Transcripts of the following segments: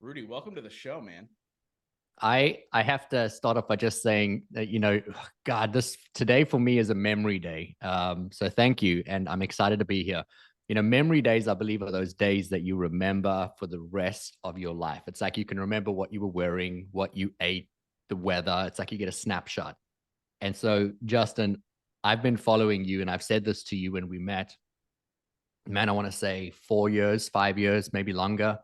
Rudy, welcome to the show, man. I have to start off by just saying that, God, this today for me is a memory day. So thank you. And I'm excited to be here. Memory days, I believe, are those days that you remember for the rest of your life. It's like you can remember what you were wearing, what you ate, the weather. It's like you get a snapshot. And so, Justin, I've been following you, and I've said this to you when we met. Man, I want to say 4 years, 5 years, maybe longer.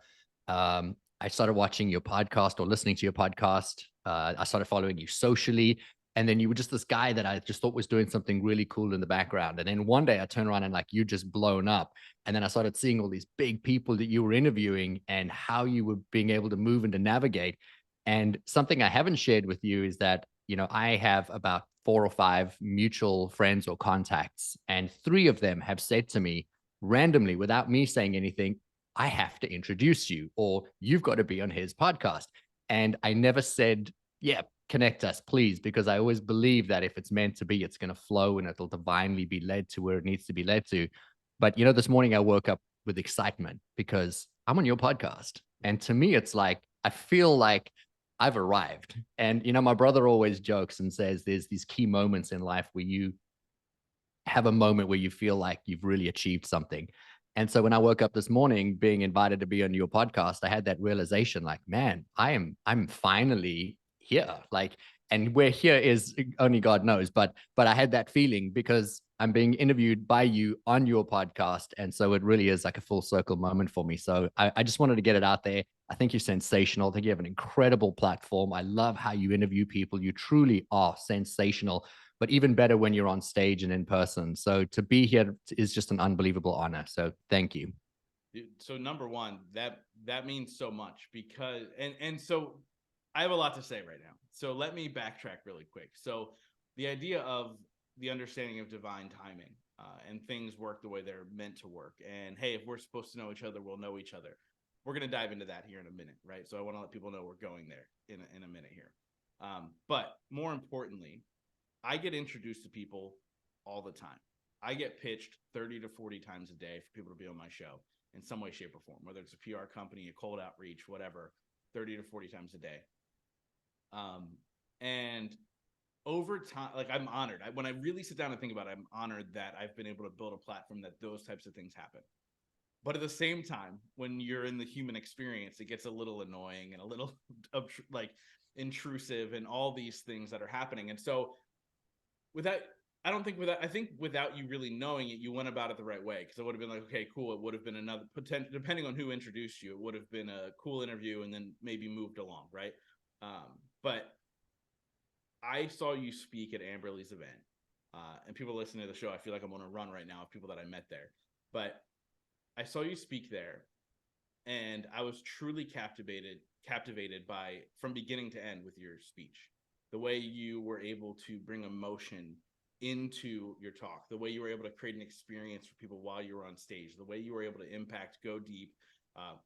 I started watching your podcast or listening to your podcast. I started following you socially. And then you were just this guy that I just thought was doing something really cool in the background. And then one day I turned around and like you just blown up. And then I started seeing all these big people that you were interviewing and how you were being able to move and to navigate. And something I haven't shared with you is that, I have about 4 or 5 mutual friends or contacts, and 3 of them have said to me, randomly, without me saying anything, I have to introduce you, or you've got to be on his podcast. And I never said, yeah, connect us, please, because I always believe that if it's meant to be, it's going to flow and it'll divinely be led to where it needs to be led to. But, this morning I woke up with excitement because I'm on your podcast. And to me, it's like, I feel like I've arrived. And, my brother always jokes and says there's these key moments in life where you have a moment where you feel like you've really achieved something. And so when I woke up this morning being invited to be on your podcast, I had that realization like, man, I'm finally here. Like, and where here is only God knows, but I had that feeling because I'm being interviewed by you on your podcast. And so it really is like a full circle moment for me. So I just wanted to get it out there. I think you're sensational. I think you have an incredible platform. I love how you interview people. You truly are sensational, but even better when you're on stage and in person. So to be here is just an unbelievable honor. So thank you. So number one, that means so much because so I have a lot to say right now. So let me backtrack really quick. So the idea of the understanding of divine timing and things work the way they're meant to work. And hey, if we're supposed to know each other, we'll know each other. We're going to dive into that here in a minute, right? So I want to let people know we're going there in a minute here. But more importantly, I get introduced to people all the time. I get pitched 30 to 40 times a day for people to be on my show in some way, shape, or form, whether it's a PR company, a cold outreach, whatever, 30 to 40 times a day. And over time, like I'm honored. When I really sit down and think about it, I'm honored that I've been able to build a platform that those types of things happen. But at the same time, when you're in the human experience, it gets a little annoying and a little like intrusive and all these things that are happening. And so without I don't think without I think without you really knowing it, you went about it the right way because it would have been like, okay, cool. It would have been another potential, depending on who introduced you, it would have been a cool interview and then maybe moved along, right? But I saw you speak at Amberly's event, and people listening to the show, I feel like I'm on a run right now of people that I met there. But I saw you speak there, and I was truly captivated by from beginning to end with your speech, the way you were able to bring emotion into your talk, the way you were able to create an experience for people while you were on stage, the way you were able to impact, go deep.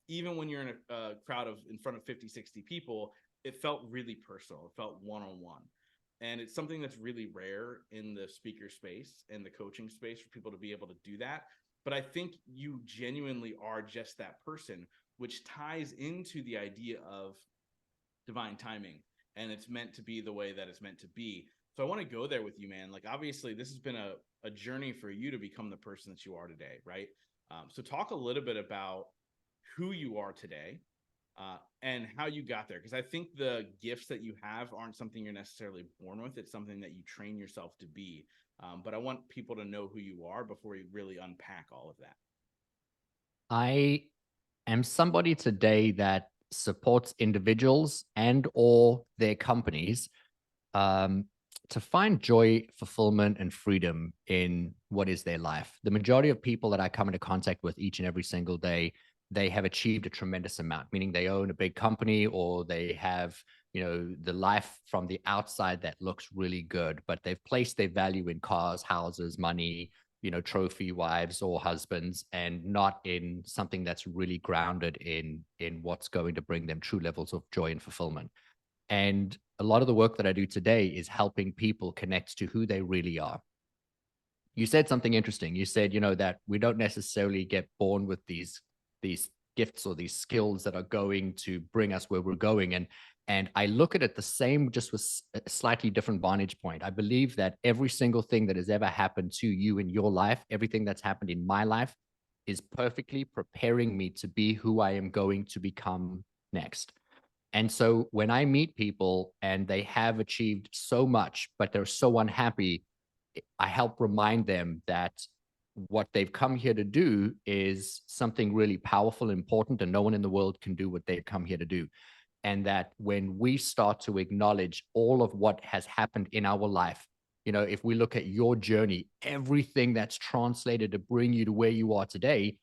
Even when you're in a crowd of in front of 50, 60 people, it felt really personal. It felt one-on-one. And it's something that's really rare in the speaker space and the coaching space for people to be able to do that. But I think you genuinely are just that person, which ties into the idea of divine timing, and it's meant to be the way that it's meant to be. So I want to go there with you, man. Like, obviously, this has been a journey for you to become the person that you are today, right? So talk a little bit about who you are today and how you got there. Because I think the gifts that you have aren't something you're necessarily born with. It's something that you train yourself to be. But I want people to know who you are before you really unpack all of that. I am somebody today that supports individuals and or their companies um, to find joy, fulfillment, and freedom in what is their life. The majority of people that I come into contact with each and every single day, they have achieved a tremendous amount, meaning they own a big company or they have, the life from the outside that looks really good, but they've placed their value in cars, houses, money, trophy wives or husbands, and not in something that's really grounded in what's going to bring them true levels of joy and fulfillment. And a lot of the work that I do today is helping people connect to who they really are. You said something interesting. You said, that we don't necessarily get born with these gifts or these skills that are going to bring us where we're going. And I look at it the same, just with a slightly different vantage point. I believe that every single thing that has ever happened to you in your life, everything that's happened in my life, is perfectly preparing me to be who I am going to become next. And so when I meet people and they have achieved so much, but they're so unhappy, I help remind them that what they've come here to do is something really powerful, important, and no one in the world can do what they've come here to do. And that when we start to acknowledge all of what has happened in our life, if we look at your journey, everything that's translated to bring you to where you are today,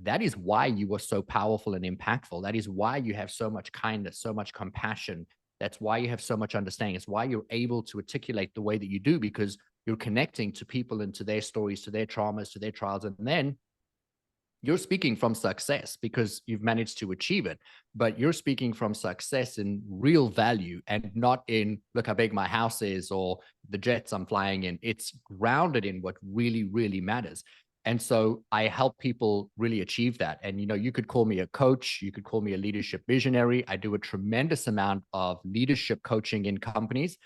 that is why you are so powerful and impactful. That is why you have so much kindness, so much compassion. That's why you have so much understanding. It's why you're able to articulate the way that you do, because you're connecting to people and to their stories, to their traumas, to their trials. And then you're speaking from success because you've managed to achieve it, but you're speaking from success in real value and not in, look how big my house is or the jets I'm flying in. It's grounded in what really, really matters. And so I help people really achieve that. And, you could call me a coach, you could call me a leadership visionary. I do a tremendous amount of leadership coaching in companies.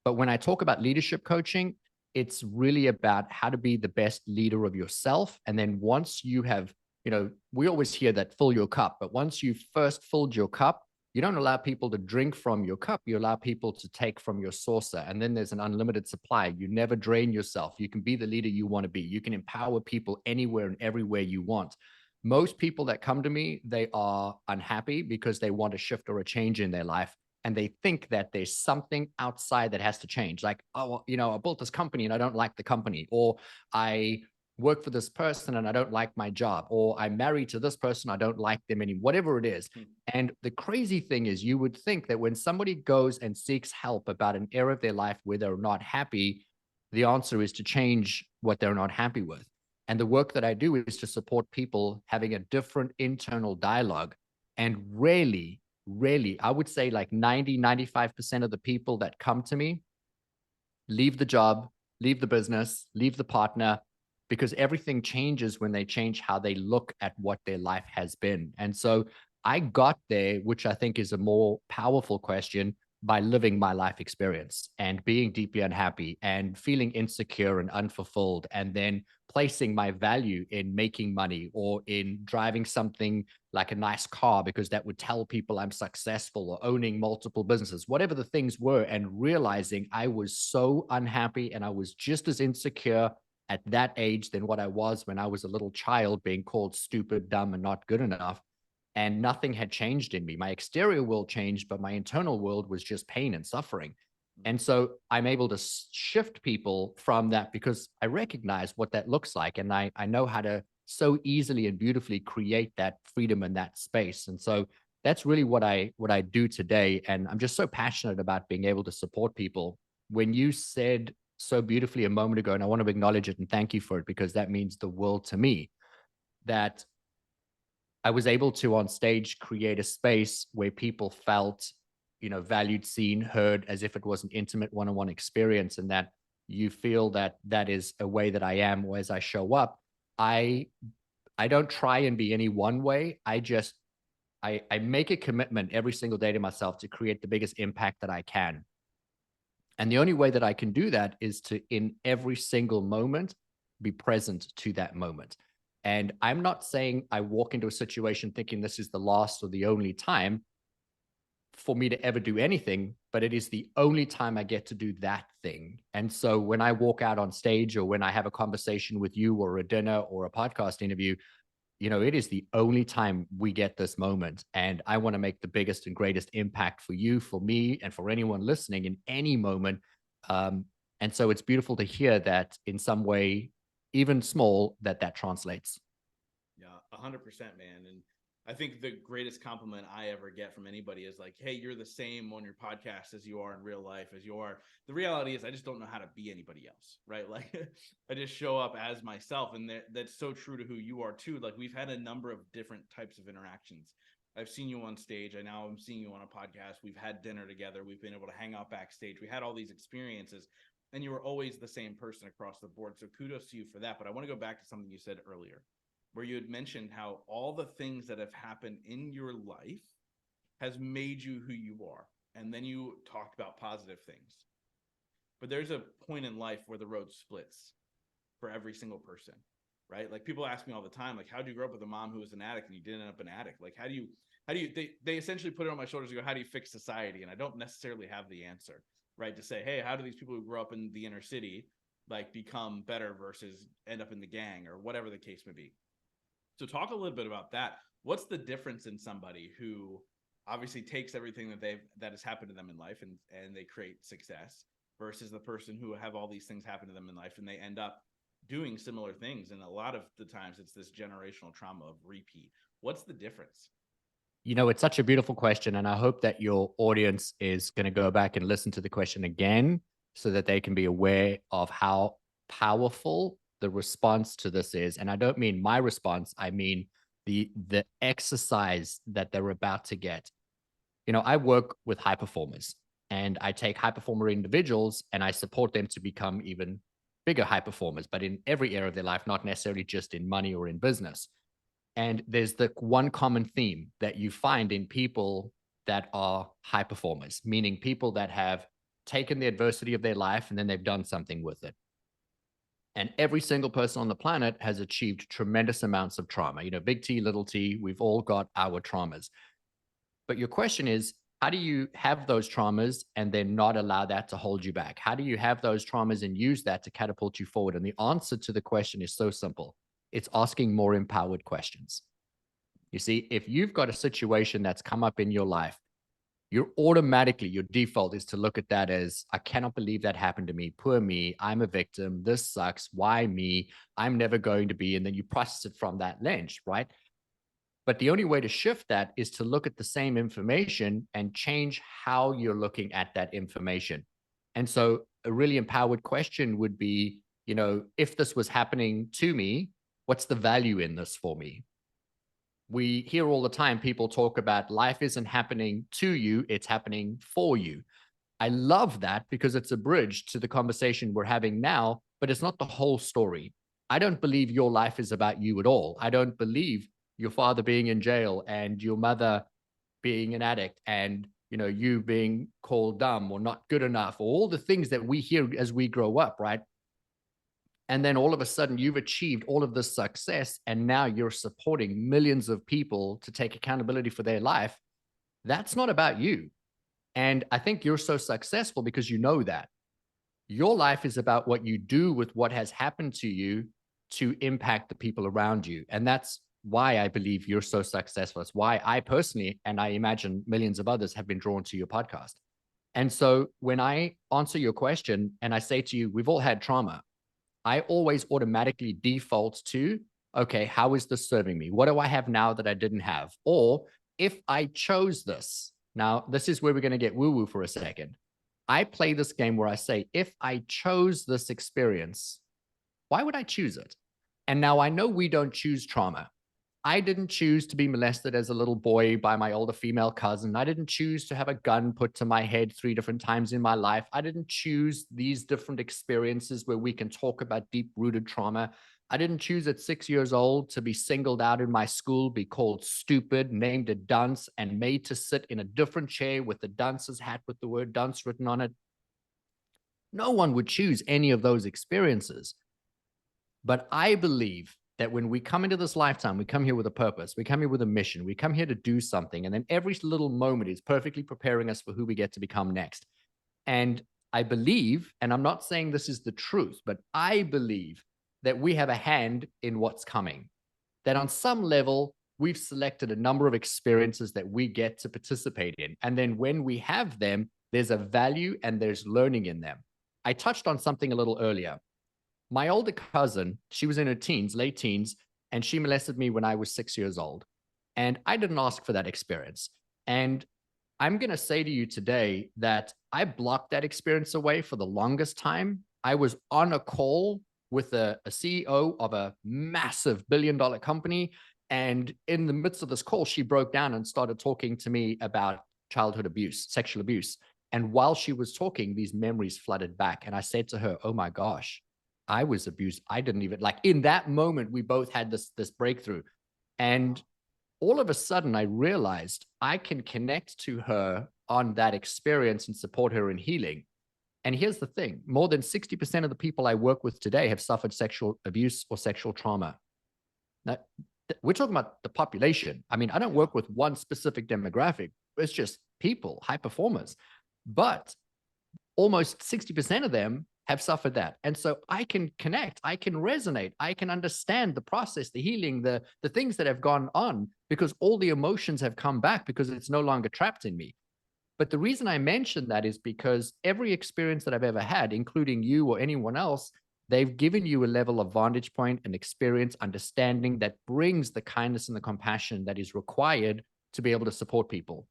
But when I talk about leadership coaching, it's really about how to be the best leader of yourself. And then once you have, we always hear that fill your cup, but once you've first filled your cup, you don't allow people to drink from your cup. You allow people to take from your saucer. And then there's an unlimited supply. You never drain yourself. You can be the leader you want to be. You can empower people anywhere and everywhere you want. Most people that come to me, they are unhappy because they want a shift or a change in their life. And they think that there's something outside that has to change. Like, oh, well, I built this company and I don't like the company. Or I work for this person and I don't like my job, or I'm married to this person, I don't like them anymore, whatever it is. And the crazy thing is, you would think that when somebody goes and seeks help about an area of their life where they're not happy, the answer is to change what they're not happy with. And the work that I do is to support people having a different internal dialogue. And rarely, I would say like 90, 95% of the people that come to me leave the job, leave the business, leave the partner, because everything changes when they change how they look at what their life has been. And so I got there, which I think is a more powerful question, by living my life experience and being deeply unhappy and feeling insecure and unfulfilled, and then placing my value in making money or in driving something like a nice car because that would tell people I'm successful, or owning multiple businesses, whatever the things were, and realizing I was so unhappy and I was just as insecure at that age than what I was when I was a little child, being called stupid, dumb, and not good enough. And nothing had changed in me. My exterior world changed, but my internal world was just pain and suffering. And so I'm able to shift people from that because I recognize what that looks like. And I know how to so easily and beautifully create that freedom in that space. And so that's really what I do today. And I'm just so passionate about being able to support people. When you said so beautifully a moment ago, and I want to acknowledge it and thank you for it, because that means the world to me, that I was able to on stage create a space where people felt, valued, seen, heard, as if it was an intimate one-on-one experience, and that you feel that that is a way that I am, or as I show up. I I don't try and be any one way. I make a commitment every single day to myself to create the biggest impact that I can. And the only way that I can do that is to, in every single moment, be present to that moment. And I'm not saying I walk into a situation thinking this is the last or the only time for me to ever do anything, but it is the only time I get to do that thing. And so when I walk out on stage, or when I have a conversation with you, or a dinner, or a podcast interview, it is the only time we get this moment. And I want to make the biggest and greatest impact for you, for me, and for anyone listening in any moment. Um, and so it's beautiful to hear that in some way, even small, that translates. Yeah, 100%, man. And I think the greatest compliment I ever get from anybody is like, hey, you're the same on your podcast as you are in real life, as you are. The reality is, I just don't know how to be anybody else, right? Like, I just show up as myself. And that's so true to who you are, too. Like, we've had a number of different types of interactions. I've seen you on stage. I'm seeing you on a podcast. We've had dinner together. We've been able to hang out backstage. We had all these experiences, and you were always the same person across the board. So kudos to you for that. But I want to go back to something you said earlier. where you had mentioned how all the things that have happened in your life has made you who you are. And then you talked about positive things. But there's a point in life where the road splits for every single person, right? Like people ask me all the time, like, how'd you grow up with a mom who was an addict and you didn't end up an addict? Like, they essentially put it on my shoulders and go, how do you fix society? And I don't necessarily have the answer, right? To say, hey, how do these people who grow up in the inner city like become better versus end up in the gang or whatever the case may be? So talk a little bit about that. What's the difference in somebody who obviously takes everything that has happened to them in life and they create success versus the person who have all these things happen to them in life and they end up doing similar things? And a lot of the times it's this generational trauma of repeat. What's the difference? You know, it's such a beautiful question. And I hope that your audience is going to go back and listen to the question again so that they can be aware of how powerful the response to this is. And I don't mean my response, I mean the exercise that they're about to get. You know, I work with high performers and I take high performer individuals and I support them to become even bigger high performers, but in every area of their life, not necessarily just in money or in business. And there's the one common theme that you find in people that are high performers, meaning people that have taken the adversity of their life and then they've done something with it. And every single person on the planet has achieved tremendous amounts of trauma. You know, big T, little t, we've all got our traumas. But your question is, how do you have those traumas and then not allow that to hold you back? How do you have those traumas and use that to catapult you forward? And the answer to the question is so simple. It's asking more empowered questions. You see, if you've got a situation that's come up in your life, you're automatically, your default is to look at that as, I cannot believe that happened to me. Poor me. I'm a victim. This sucks. Why me? I'm never going to be. And then you process it from that lens, right? But the only way to shift that is to look at the same information and change how you're looking at that information. And so a really empowered question would be, you know, if this was happening to me, what's the value in this for me? We hear all the time people talk about life isn't happening to you, it's happening for you. I love that because it's a bridge to the conversation we're having now, but it's not the whole story. I don't believe your life is about you at all. I don't believe your father being in jail and your mother being an addict and you being called dumb or not good enough, or all the things that we hear as we grow up, right? And then all of a sudden you've achieved all of this success and now you're supporting millions of people to take accountability for their life. That's not about you. And I think you're so successful because you know that. Your life is about what you do with what has happened to you to impact the people around you. And that's why I believe you're so successful. It's why I personally, and I imagine millions of others, have been drawn to your podcast. And so when I answer your question and I say to you, we've all had trauma, I always automatically default to, okay, how is this serving me? What do I have now that I didn't have? Or if I chose this, now this is where we're going to get woo-woo for a second. I play this game where I say, if I chose this experience, why would I choose it? And now I know we don't choose trauma. I didn't choose to be molested as a little boy by my older female cousin. I didn't choose to have a gun put to my head 3 different times in my life. I didn't choose these different experiences where we can talk about deep-rooted trauma. I didn't choose at 6 years old to be singled out in my school, be called stupid, named a dunce, and made to sit in a different chair with the dunce's hat with the word dunce written on it. No one would choose any of those experiences. But I believe that when we come into this lifetime, we come here with a purpose, we come here with a mission, we come here to do something. And then every little moment is perfectly preparing us for who we get to become next. And I believe, and I'm not saying this is the truth, but I believe that we have a hand in what's coming. That on some level, we've selected a number of experiences that we get to participate in. And then when we have them, there's a value and there's learning in them. I touched on something a little earlier. My older cousin, she was in her teens, late teens, and she molested me when I was 6 years old. And I didn't ask for that experience. And I'm going to say to you today that I blocked that experience away for the longest time. I was on a call with a CEO of a massive billion-dollar company. And in the midst of this call, she broke down and started talking to me about childhood abuse, sexual abuse. And while she was talking, these memories flooded back. And I said to her, oh my gosh, I was abused. I didn't even like in that moment, we both had this breakthrough. And all of a sudden I realized I can connect to her on that experience and support her in healing. And here's the thing, more than 60% of the people I work with today have suffered sexual abuse or sexual trauma. Now, we're talking about the population. I mean, I don't work with one specific demographic. It's just people, high performers. But almost 60% of them have suffered that. And so I can connect, I can resonate, I can understand the process, the healing, the things that have gone on, because all the emotions have come back because it's no longer trapped in me. But the reason I mention that is because every experience that I've ever had, including you or anyone else, they've given you a level of vantage point and experience, understanding that brings the kindness and the compassion that is required to be able to support people.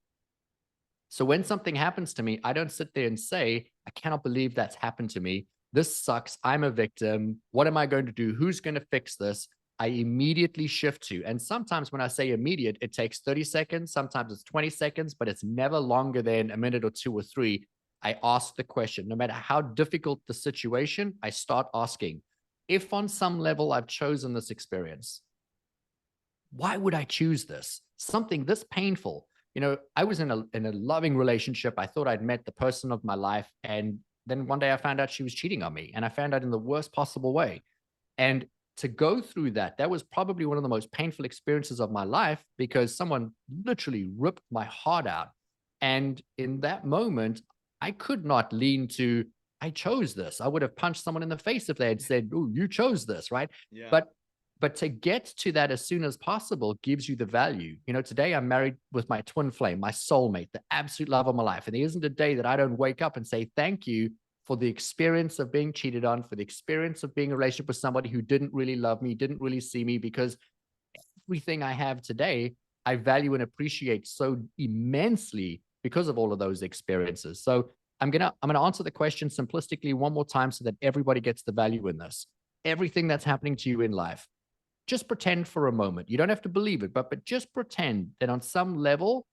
So when something happens to me, I don't sit there and say, I cannot believe that's happened to me. This sucks. I'm a victim. What am I going to do? Who's going to fix this? I immediately shift to, and sometimes when I say immediate, it takes 30 seconds. Sometimes it's 20 seconds, but it's never longer than a minute or two or three. I ask the question, no matter how difficult the situation, I start asking, if on some level I've chosen this experience, why would I choose this? Something this painful. You know, I was in a loving relationship. I thought I'd met the person of my life. And then one day I found out she was cheating on me. And I found out in the worst possible way. And to go through that, that was probably one of the most painful experiences of my life, because someone literally ripped my heart out. And in that moment, I could not lean to, I chose this. I would have punched someone in the face if they had said, oh, you chose this, right? Yeah. But to get to that as soon as possible gives you the value. You know, today I'm married with my twin flame, my soulmate, the absolute love of my life. And there isn't a day that I don't wake up and say, thank you for the experience of being cheated on, for the experience of being in a relationship with somebody who didn't really love me, didn't really see me, because everything I have today, I value and appreciate so immensely because of all of those experiences. So I'm gonna answer the question simplistically one more time so that everybody gets the value in this. Everything that's happening to you in life, just pretend for a moment. You don't have to believe it, but just pretend that on some level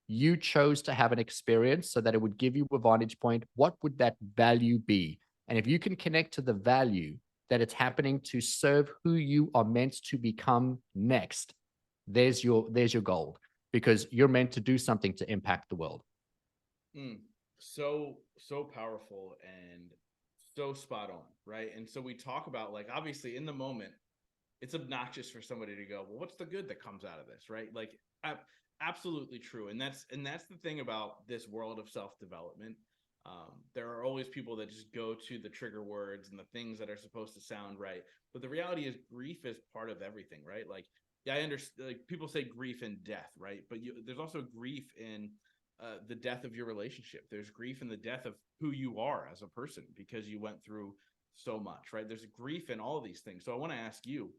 you chose to have an experience so that it would give you a vantage point. What would that value be? And if you can connect to the value that it's happening to serve who you are meant to become next, there's your gold, because you're meant to do something to impact the world. So powerful and so spot on, right? And so we talk about, like, obviously in the moment, it's obnoxious for somebody to go, well, what's the good that comes out of this, right? Like, absolutely true. And that's the thing about this world of self-development. There are always people that just go to the trigger words and the things that are supposed to sound right. But the reality is grief is part of everything, right? Like, yeah, I understand, like, people say grief and death, right? But there's also grief in the death of your relationship. There's grief in the death of who you are as a person because you went through so much, right? There's grief in all of these things. So I want to ask you,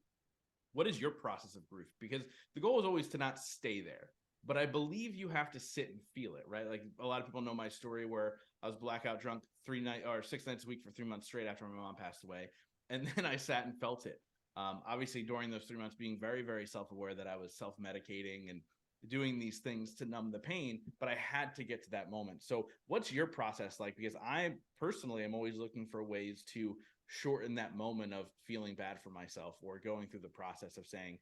what is your process of grief? Because the goal is always to not stay there, but I believe you have to sit and feel it, right? Like, a lot of people know my story where I was blackout drunk 6 nights a week for 3 months straight after my mom passed away. And then I sat and felt it. Obviously during those 3 months, being very, very self-aware that I was self-medicating and doing these things to numb the pain, but I had to get to that moment. So what's your process like? Because I personally am always looking for ways to shorten that moment of feeling bad for myself or going through the process of saying,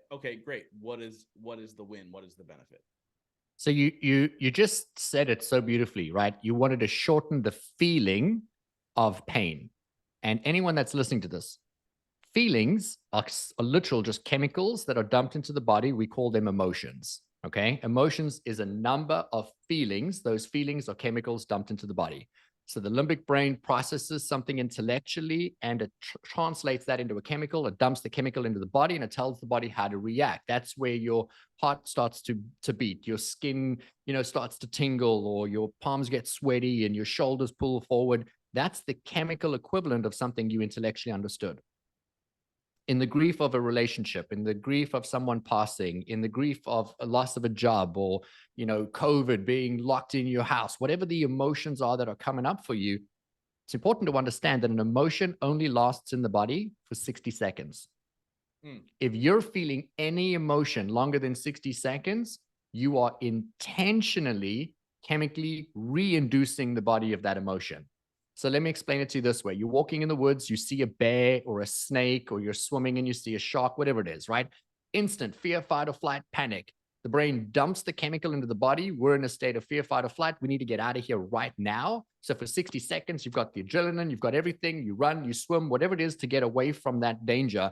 okay, great. What is the win? What is the benefit? So you just said it so beautifully, right? You wanted to shorten the feeling of pain. And anyone that's listening to this, feelings are literal just chemicals that are dumped into the body. We call them emotions. Okay. Emotions is a number of feelings. Those feelings are chemicals dumped into the body. So the limbic brain processes something intellectually and it translates that into a chemical. It dumps the chemical into the body and it tells the body how to react. That's where your heart starts to beat, your skin, starts to tingle, or your palms get sweaty and your shoulders pull forward. That's the chemical equivalent of something you intellectually understood. In the grief of a relationship, in the grief of someone passing, in the grief of a loss of a job, or, COVID, being locked in your house, whatever the emotions are that are coming up for you, it's important to understand that an emotion only lasts in the body for 60 seconds. If you're feeling any emotion longer than 60 seconds, you are intentionally chemically re-inducing the body of that emotion. So let me explain it to you this way. You're walking in the woods, you see a bear or a snake, or you're swimming and you see a shark, whatever it is, right? Instant fear, fight, or flight, panic. The brain dumps the chemical into the body. We're in a state of fear, fight, or flight. We need to get out of here right now. So for 60 seconds, you've got the adrenaline, you've got everything. You run, you swim, whatever it is to get away from that danger.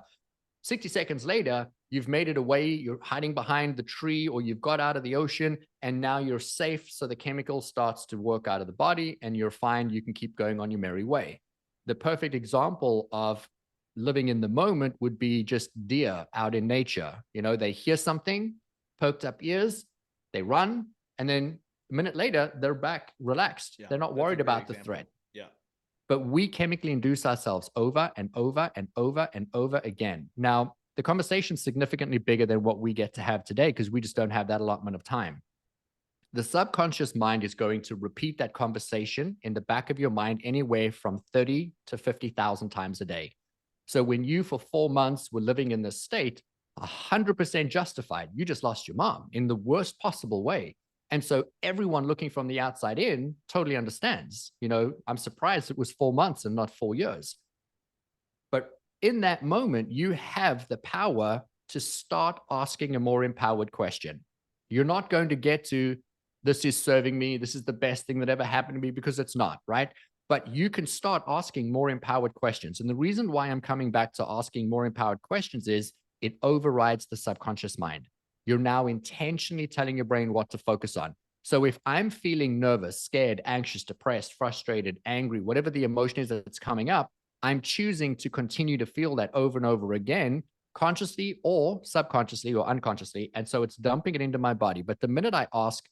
60 seconds later, you've made it away, you're hiding behind the tree, or you've got out of the ocean, and now you're safe. So the chemical starts to work out of the body, and you're fine. You can keep going on your merry way. The perfect example of living in the moment would be just deer out in nature. You know, they hear something, poked up ears, they run, and then a minute later, they're back relaxed. Yeah, They're not that's a worried great about the example. threat. Yeah. But we chemically induce ourselves over and over and over and over again. Now, the conversation's significantly bigger than what we get to have today because we just don't have that allotment of time. The subconscious mind is going to repeat that conversation in the back of your mind anywhere from 30 to 50,000 times a day. So when you, for 4 months, were living in this state, 100% justified, you just lost your mom in the worst possible way. And so everyone looking from the outside in totally understands. You know, I'm surprised it was 4 months and not 4 years. But in that moment, you have the power to start asking a more empowered question. You're not going to get to, this is serving me, this is the best thing that ever happened to me, because it's not, right? But you can start asking more empowered questions. And the reason why I'm coming back to asking more empowered questions is it overrides the subconscious mind. You're now intentionally telling your brain what to focus on. So if I'm feeling nervous, scared, anxious, depressed, frustrated, angry, whatever the emotion is that's coming up, I'm choosing to continue to feel that over and over again, consciously or subconsciously or unconsciously. And so it's dumping it into my body. But the minute I ask,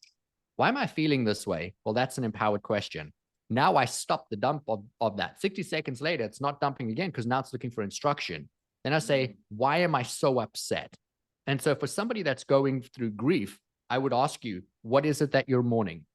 why am I feeling this way? Well, that's an empowered question. Now I stop the dump of that. 60 seconds later, it's not dumping again because now it's looking for instruction. Then I say, why am I so upset? And so for somebody that's going through grief, I would ask you, what is it that you're mourning?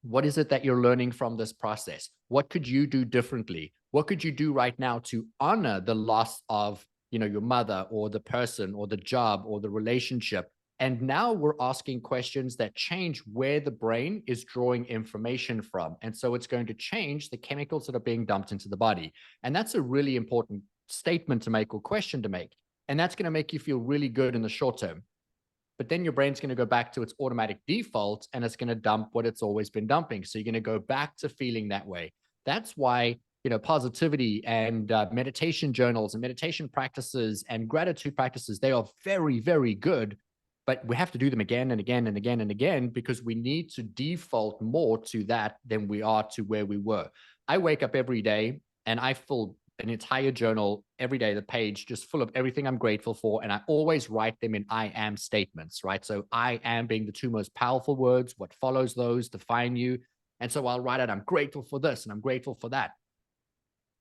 What is it that you're learning from this process? What could you do differently? What could you do right now to honor the loss of, you know, your mother or the person or the job or the relationship? And now we're asking questions that change where the brain is drawing information from. And so it's going to change the chemicals that are being dumped into the body. And that's a really important statement to make or question to make. And that's going to make you feel really good in the short term. But then your brain's going to go back to its automatic default and it's going to dump what it's always been dumping. So you're going to go back to feeling that way. That's why, you know, positivity and meditation journals and meditation practices and gratitude practices, they are very, very good. But we have to do them again and again and again and again because we need to default more to that than we are to where we were. I wake up every day and I fill an entire journal every day, the page just full of everything I'm grateful for. And I always write them in I am statements, right? So I am being the two most powerful words. What follows those define you. And so I'll write out, I'm grateful for this and I'm grateful for that.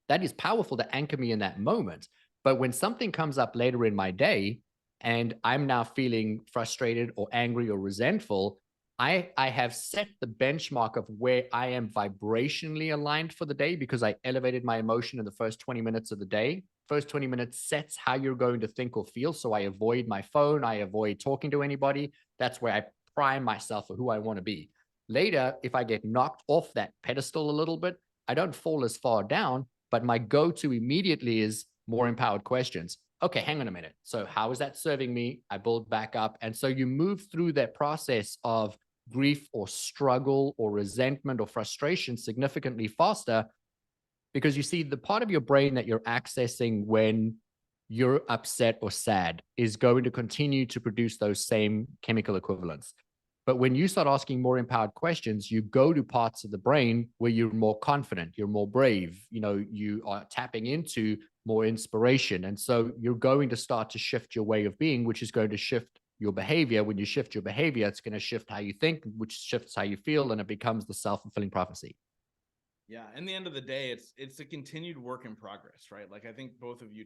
That is powerful to anchor me in that moment. But when something comes up later in my day and I'm now feeling frustrated or angry or resentful, I have set the benchmark of where I am vibrationally aligned for the day because I elevated my emotion in the first 20 minutes of the day. First 20 minutes sets how you're going to think or feel. So I avoid my phone. I avoid talking to anybody. That's where I prime myself for who I want to be. Later, if I get knocked off that pedestal a little bit, I don't fall as far down, but my go-to immediately is more empowered questions. Okay, hang on a minute. So how is that serving me? I build back up. And so you move through that process of grief or struggle or resentment or frustration significantly faster because you see the part of your brain that you're accessing when you're upset or sad is going to continue to produce those same chemical equivalents. But when you start asking more empowered questions, you go to parts of the brain where you're more confident, you're more brave, you know, you are tapping into more inspiration. And so you're going to start to shift your way of being, which is going to shift your behavior. When you shift your behavior, it's going to shift how you think, which shifts how you feel, and it becomes the self-fulfilling prophecy. Yeah, in the end of the day, it's a continued work in progress, right? Like I think both of you.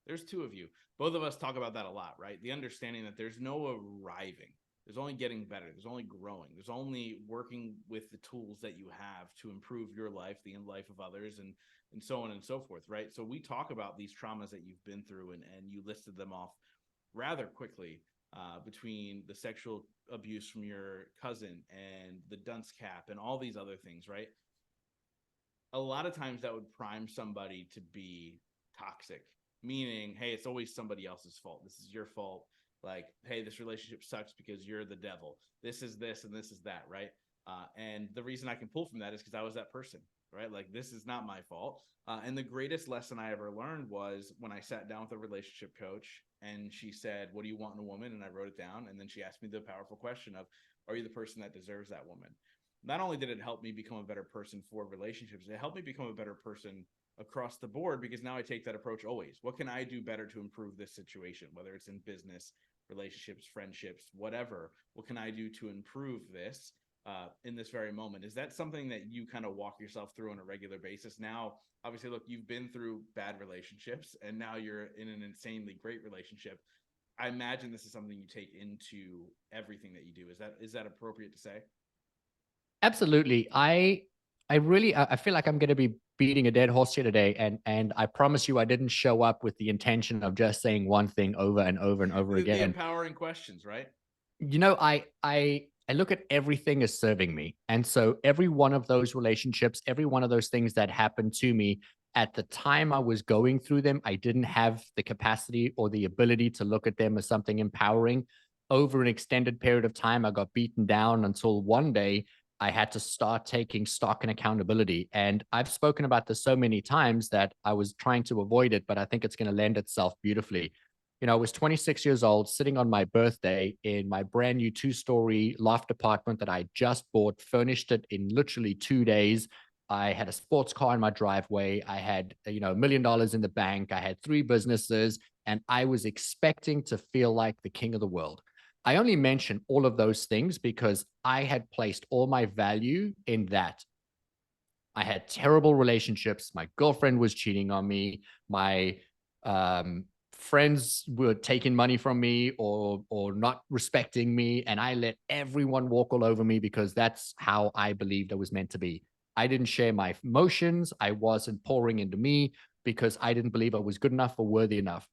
There's two of you. Both of us talk about that a lot, right? The understanding that there's no arriving. There's only getting better. There's only growing. There's only working with the tools that you have to improve your life, the life of others, and so on and so forth, right? So we talk about these traumas that you've been through, and you listed them off rather quickly. Between the sexual abuse from your cousin and the dunce cap and all these other things, right? a lot of times that would prime somebody to be toxic, meaning, hey, it's always somebody else's fault. This is your fault. Like, hey, this relationship sucks because you're the devil. This is this and this is that, right? And the reason I can pull from that is because I was that person, right? Like, this is not my fault. And the greatest lesson I ever learned was when I sat down with a relationship coach and she said, "What do you want in a woman?" And I wrote it down. And then she asked me the powerful question of, "Are you the person that deserves that woman?" Not only did it help me become a better person for relationships, it helped me become a better person across the board, because now I take that approach always. What can I do better to improve this situation, whether it's in business, relationships, friendships, whatever? What can I do to improve this in this very moment? Is that something that you kind of walk yourself through on a regular basis? Now, obviously, look, you've been through bad relationships and now you're in an insanely great relationship. I imagine this is something you take into everything that you do. Is that appropriate to say? Absolutely. I really I feel like I'm going to be beating a dead horse here today, and I promise you I didn't show up with the intention of just saying one thing over and over and over The again. empowering questions, right? You know, I look at everything as serving me. And so every one of those relationships, every one of those things that happened to me at the time I was going through them, I didn't have the capacity or the ability to look at them as something empowering. Over an extended period of time, I got beaten down until one day I had to start taking stock and accountability. And I've spoken about this so many times that I was trying to avoid it, but I think it's going to lend itself beautifully. You know, I was 26 years old, sitting on my birthday in my brand new 2-story loft apartment that I just bought, furnished it in literally 2 days. I had a sports car in my driveway. I had, $1 million in the bank. I had 3 businesses, and I was expecting to feel like the king of the world. I only mention all of those things because I had placed all my value in that. I had terrible relationships. My girlfriend was cheating on me. My friends were taking money from me or not respecting me, and I let everyone walk all over me because that's how I believed I was meant to be. I didn't share my emotions. I wasn't pouring into me because I didn't believe I was good enough or worthy enough.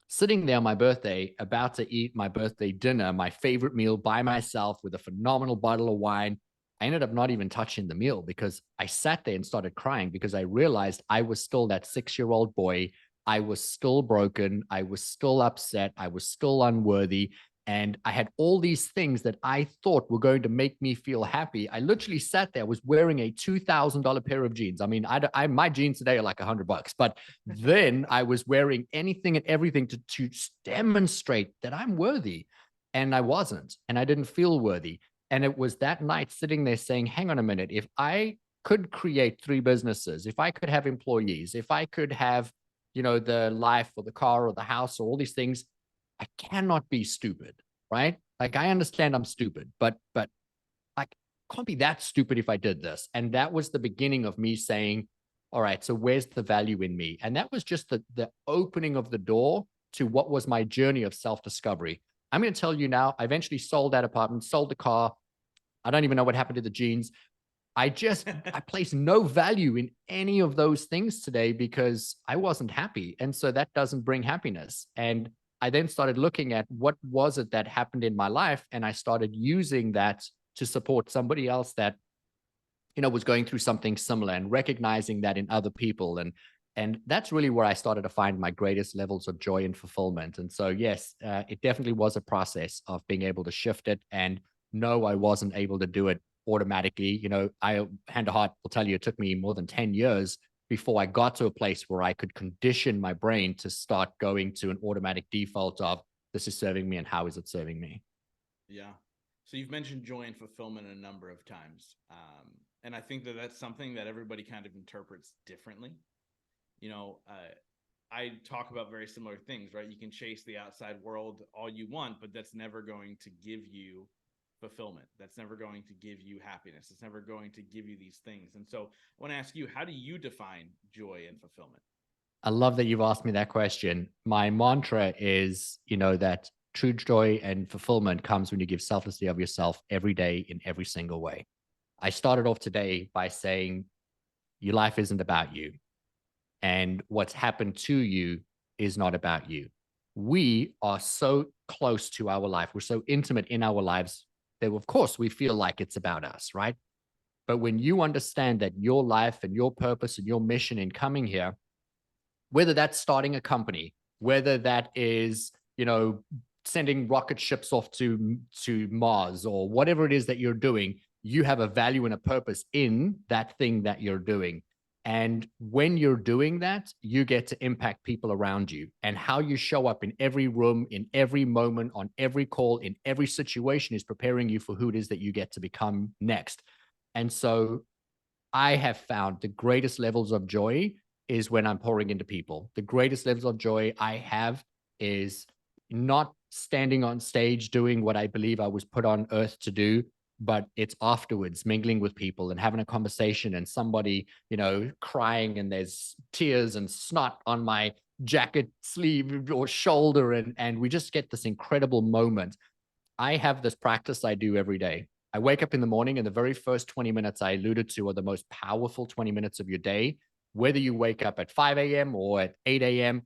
Sitting there on my birthday, about to eat my birthday dinner, my favorite meal by myself with a phenomenal bottle of wine. I ended up not even touching the meal because I sat there and started crying because I realized I was still that 6-year-old boy. I was still broken. I was still upset. I was still unworthy. And I had all these things that I thought were going to make me feel happy. I literally sat there, I was wearing a $2,000 pair of jeans. I mean, my jeans today are like $100, but then I was wearing anything and everything to demonstrate that I'm worthy. And I wasn't, and I didn't feel worthy. And it was that night sitting there saying, hang on a minute, if I could create 3 businesses, if I could have employees, if I could have, the life or the car or the house or all these things, I cannot be stupid, right? Like I understand I'm stupid, but I can't be that stupid if I did this. And that was the beginning of me saying, all right, so where's the value in me? And that was just the opening of the door to what was my journey of self-discovery. I'm going to tell you now, I eventually sold that apartment, sold the car. I don't even know what happened to the jeans. I place no value in any of those things today because I wasn't happy. And so that doesn't bring happiness. And I then started looking at what was it that happened in my life. And I started using that to support somebody else that, was going through something similar and recognizing that in other people. And that's really where I started to find my greatest levels of joy and fulfillment. And so, yes, it definitely was a process of being able to shift it. And no, I wasn't able to do it automatically. I hand to heart will tell you it took me more than 10 years before I got to a place where I could condition my brain to start going to an automatic default of this is serving me and how is it serving me. Yeah. So you've mentioned joy and fulfillment a number of times. And I think that that's something that everybody kind of interprets differently. You know, I talk about very similar things, right? You can chase the outside world all you want, but that's never going to give you fulfillment. That's never going to give you happiness. It's never going to give you these things. And so I want to ask you, how do you define joy and fulfillment? I love that you've asked me that question. My mantra is, that true joy and fulfillment comes when you give selflessly of yourself every day in every single way. I started off today by saying, your life isn't about you, and what's happened to you is not about you. We are so close to our life. We're so intimate in our lives that, of course, we feel like it's about us, right? But when you understand that your life and your purpose and your mission in coming here, whether that's starting a company, whether that is, sending rocket ships off to Mars, or whatever it is that you're doing, you have a value and a purpose in that thing that you're doing. And when you're doing that, you get to impact people around you. And how you show up in every room, in every moment, on every call, in every situation is preparing you for who it is that you get to become next. And so I have found the greatest levels of joy is when I'm pouring into people. The greatest levels of joy I have is not standing on stage doing what I believe I was put on earth to do, but it's afterwards mingling with people and having a conversation, and somebody, crying, and there's tears and snot on my jacket sleeve or shoulder. And we just get this incredible moment. I have this practice I do every day. I wake up in the morning, and the very first 20 minutes I alluded to are the most powerful 20 minutes of your day. Whether you wake up at 5 a.m. or at 8 a.m.,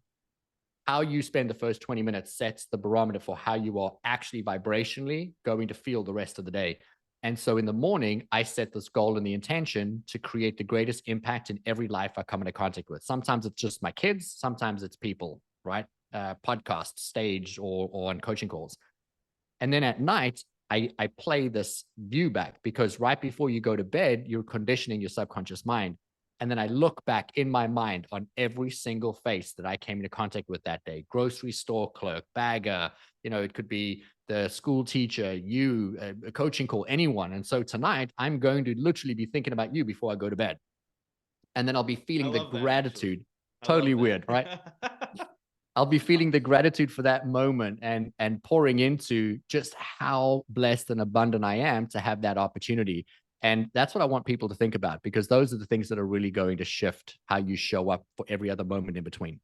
how you spend the first 20 minutes sets the barometer for how you are actually vibrationally going to feel the rest of the day. And so in the morning, I set this goal and the intention to create the greatest impact in every life I come into contact with. Sometimes it's just my kids, sometimes it's people, right? Podcast, stage, or on coaching calls. And then at night, I play this view back, because right before you go to bed, you're conditioning your subconscious mind. And then I look back in my mind on every single face that I came into contact with that day: grocery store clerk, bagger, it could be the school teacher, you, a coaching call, anyone. And so tonight, I'm going to literally be thinking about you before I go to bed. And then I'll be I feeling the love that, actually. gratitude. I Totally love weird, right? that. I'll be feeling the gratitude for that moment, and pouring into just how blessed and abundant I am to have that opportunity. And that's what I want people to think about, because those are the things that are really going to shift how you show up for every other moment in between.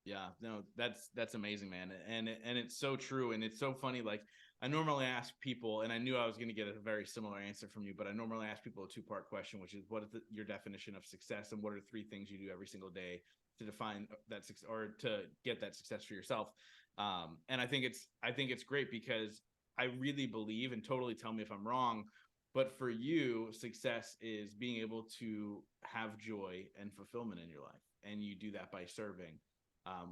Yeah, no, that's amazing, man. And it's so true. And it's so funny. Like, I normally ask people, and I knew I was going to get a very similar answer from you, but I normally ask people a two-part question, which is, what is your definition of success, and what are three things you do every single day to define that success, or to get that success for yourself? And I think it's great, because I really believe, and totally tell me if I'm wrong, but for you, success is being able to have joy and fulfillment in your life, and you do that by serving.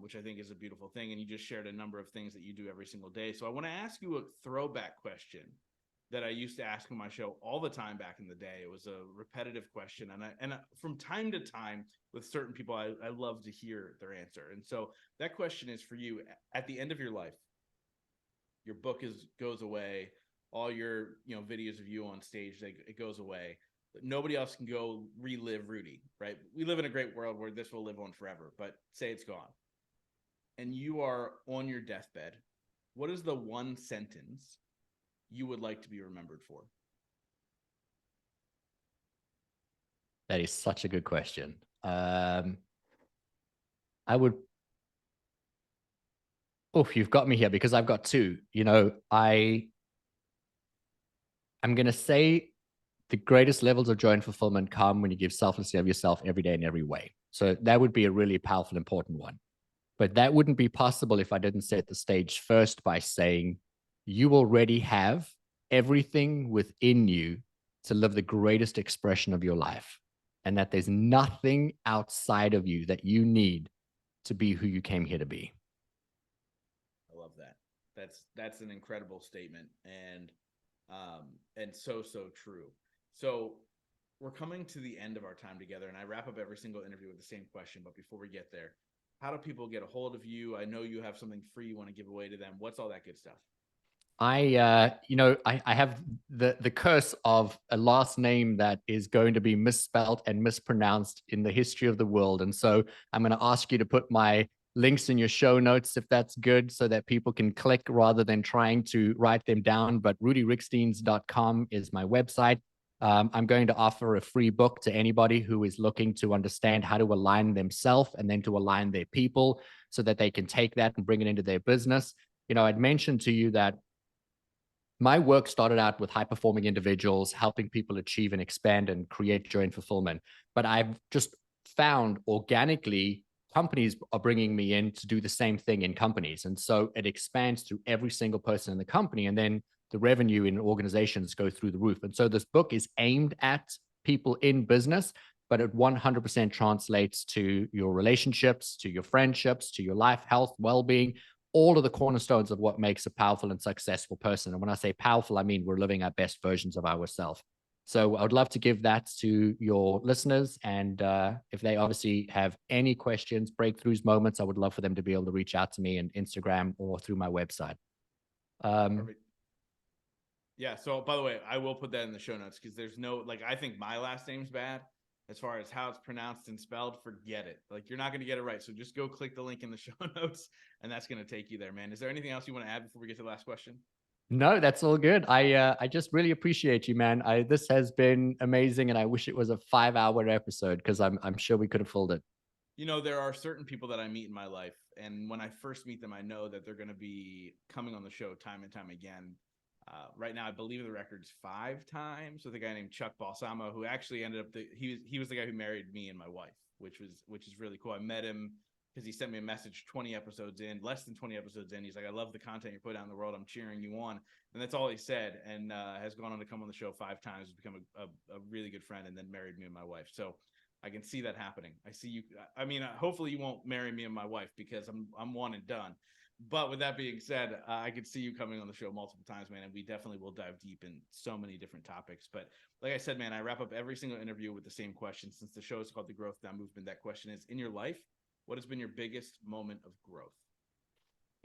Which I think is a beautiful thing. And you just shared a number of things that you do every single day. So I want to ask you a throwback question that I used to ask on my show all the time back in the day. It was a repetitive question. And from time to time with certain people, I love to hear their answer. And so that question is for you: at the end of your life, your book goes away, all your videos of you on stage, it goes away. Nobody else can go relive Rudi, right? We live in a great world where this will live on forever, but say it's gone, and you are on your deathbed. What is the one sentence you would like to be remembered for? That is such a good question. I would, oh, you've got me here, because I've got two. I'm going to say the greatest levels of joy and fulfillment come when you give selflessly of yourself every day in every way. So that would be a really powerful, important one. But that wouldn't be possible if I didn't set the stage first by saying, you already have everything within you to live the greatest expression of your life, and that there's nothing outside of you that you need to be who you came here to be. I love that. That's an incredible statement, and so true. So we're coming to the end of our time together, and I wrap up every single interview with the same question. But before we get there, how do people get a hold of you? I know you have something free you want to give away to them. What's all that good stuff? I have the curse of a last name that is going to be misspelled and mispronounced in the history of the world. And so I'm going to ask you to put my links in your show notes, if that's good, so that people can click rather than trying to write them down. But rudiriekstin.com is my website. I'm going to offer a free book to anybody who is looking to understand how to align themselves and then to align their people, so that they can take that and bring it into their business. I'd mentioned to you that my work started out with high performing individuals, helping people achieve and expand and create joy and fulfillment. But I've just found organically companies are bringing me in to do the same thing in companies. And so it expands through every single person in the company. And then the revenue in organizations go through the roof. And so this book is aimed at people in business, but it 100% translates to your relationships, to your friendships, to your life, health, well-being, all of the cornerstones of what makes a powerful and successful person. And when I say powerful, I mean we're living our best versions of ourselves. So I would love to give that to your listeners. And if they obviously have any questions, breakthroughs, moments, I would love for them to be able to reach out to me on Instagram or through my website. Perfect. Yeah. So by the way, I will put that in the show notes because there's no, like, I think my last name's bad as far as how it's pronounced and spelled. Forget it. Like, you're not going to get it right. So just go click the link in the show notes and that's going to take you there, man. Is there anything else you want to add before we get to the last question? No, that's all good. I just really appreciate you, man. This has been amazing, and I wish it was a 5-hour episode because I'm sure we could have filled it. You know, there are certain people that I meet in my life, and when I first meet them, I know that they're going to be coming on the show time and time again. Right now, I believe the record's 5 times with a guy named Chuck Balsamo, who actually ended up he was the guy who married me and my wife, which is really cool. I met him because he sent me a message 20 episodes in, less than 20 episodes in. He's like, I love the content you put out in the world. I'm cheering you on. And that's all he said, and has gone on to come on the show 5 times, become a really good friend, and then married me and my wife. So I can see that happening. I see you. I mean, hopefully you won't marry me and my wife because I'm one and done. But with that being said, I could see you coming on the show multiple times, man, and we definitely will dive deep in so many different topics. But like I said, man, I wrap up every single interview with the same question. Since the show is called The Growth Down Movement, that question is, in your life, what has been your biggest moment of growth?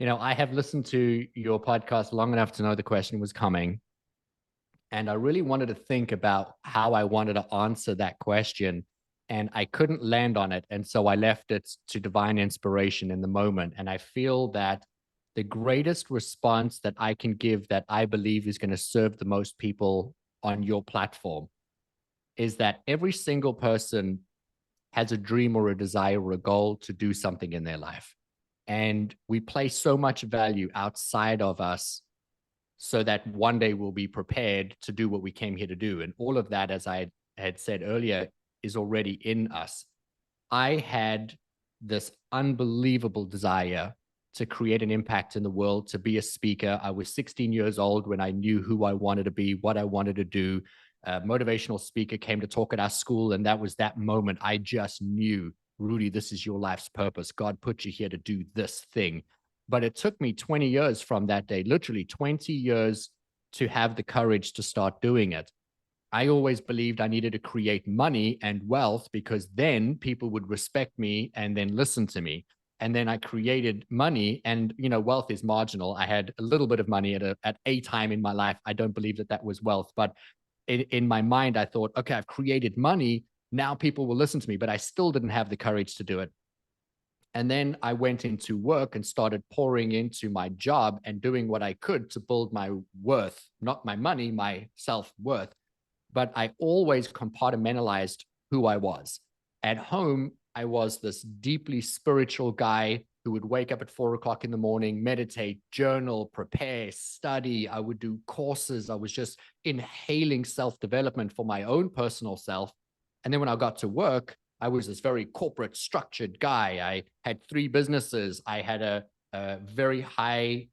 You know, I have listened to your podcast long enough to know the question was coming. And I really wanted to think about how I wanted to answer that question. And I couldn't land on it. And so I left it to divine inspiration in the moment. And I feel that the greatest response that I can give that I believe is going to serve the most people on your platform is that every single person has a dream or a desire or a goal to do something in their life. And we place so much value outside of us so that one day we'll be prepared to do what we came here to do. And all of that, as I had said earlier, is already in us. I had this unbelievable desire to create an impact in the world, to be a speaker. I was 16 years old when I knew who I wanted to be, what I wanted to do. A motivational speaker came to talk at our school, and that was that moment. I just knew, Rudi, this is your life's purpose. God put you here to do this thing. But it took me 20 years from that day, literally 20 years to have the courage to start doing it. I always believed I needed to create money and wealth because then people would respect me and then listen to me. And then I created money, and wealth is marginal. I had a little bit of money at a time in my life. I don't believe that was wealth, but in my mind, I thought, okay, I've created money. Now people will listen to me, but I still didn't have the courage to do it. And then I went into work and started pouring into my job and doing what I could to build my worth, not my money, my self-worth. But I always compartmentalized who I was. At home, I was this deeply spiritual guy who would wake up at 4 o'clock in the morning, meditate, journal, prepare, study. I would do courses. I was just inhaling self-development for my own personal self. And then when I got to work, I was this very corporate structured guy. I had 3 businesses. I had a very high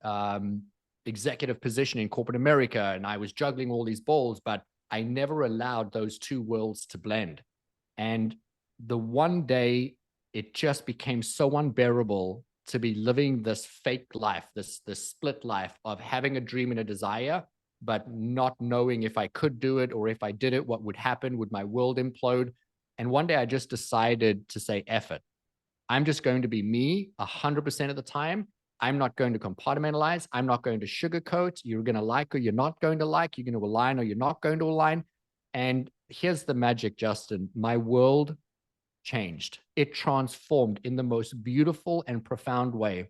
executive position in corporate America, and I was juggling all these balls, but I never allowed those 2 worlds to blend. And the one day it just became so unbearable to be living this fake life, this split life of having a dream and a desire, but not knowing if I could do it, or if I did it, what would happen? Would my world implode? And one day I just decided to say, F it. I'm just going to be me 100% of the time. I'm not going to compartmentalize. I'm not going to sugarcoat. You're going to like or you're not going to like. You're going to align or you're not going to align. And here's the magic, Justin. My world changed. It transformed in the most beautiful and profound way.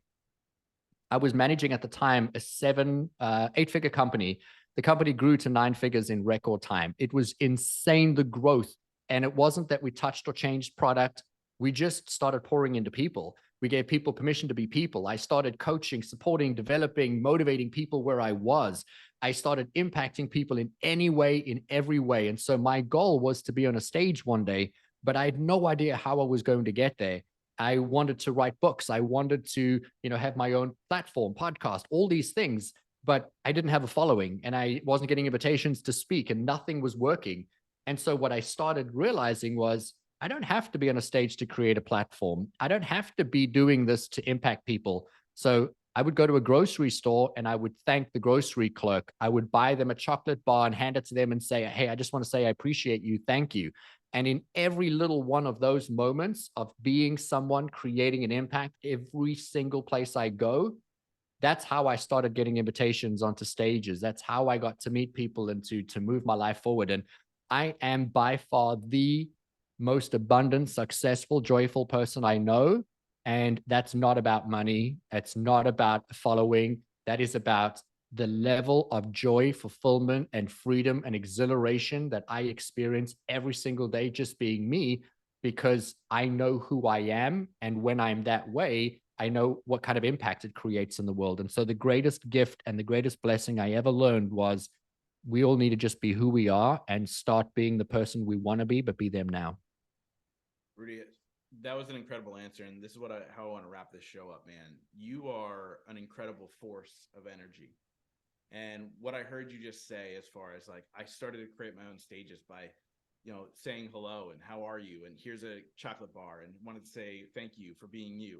I was managing at the time a 8-figure company. The company grew to 9 figures in record time. It was insane, the growth. And it wasn't that we touched or changed product. We just started pouring into people. We gave people permission to be people. I started coaching, supporting, developing, motivating people where I was. I started impacting people in any way, in every way. And so my goal was to be on a stage one day, but I had no idea how I was going to get there. I wanted to write books. I wanted to, have my own platform, podcast, all these things. but I didn't have a following and I wasn't getting invitations to speak and nothing was working. And so what I started realizing was I don't have to be on a stage to create a platform. I don't have to be doing this to impact people. So I would go to a grocery store and I would thank the grocery clerk. I would buy them a chocolate bar and hand it to them and say, hey, I just want to say I appreciate you. Thank you. And in every little one of those moments of being someone creating an impact, every single place I go, that's how I started getting invitations onto stages. That's how I got to meet people and to move my life forward. And I am by far the most abundant, successful, joyful person I know. And that's not about money. It's not about following. That is about the level of joy, fulfillment, and freedom and exhilaration that I experience every single day just being me, because I know who I am. And when I'm that way, I know what kind of impact it creates in the world. And so the greatest gift and the greatest blessing I ever learned was we all need to just be who we are and start being the person we want to be, but be them now. Rudi, that was an incredible answer. And this is how I want to wrap this show up, man. You are an incredible force of energy. And what I heard you just say, as far as like, I started to create my own stages by, saying hello and how are you? And here's a chocolate bar and wanted to say thank you for being you.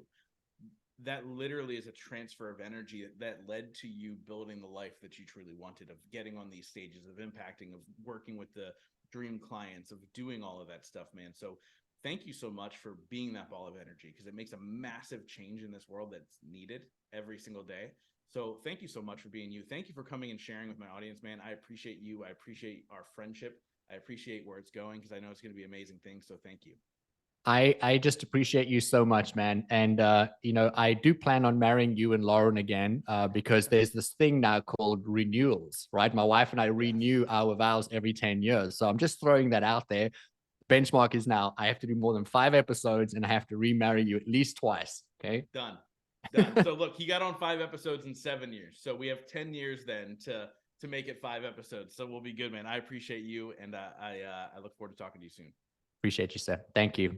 That literally is a transfer of energy that led to you building the life that you truly wanted, of getting on these stages, of impacting, of working with the dream clients, of doing all of that stuff, man. So thank you so much for being that ball of energy, because it makes a massive change in this world that's needed every single day. So thank you so much for being you. Thank you for coming and sharing with my audience, man. I appreciate you. I appreciate our friendship. I appreciate where it's going, because I know it's going to be amazing things. So thank you. I just appreciate you so much, man. And I do plan on marrying you and Lauren again, because there's this thing now called renewals, right? My wife and I renew our vows every 10 years. So I'm just throwing that out there. Benchmark is now I have to do more than 5 episodes and I have to remarry you at least twice. Okay. Done. So look, he got on 5 episodes in 7 years. So we have 10 years then to make it 5 episodes. So we'll be good, man. I appreciate you. And I look forward to talking to you soon. Appreciate you, sir. Thank you.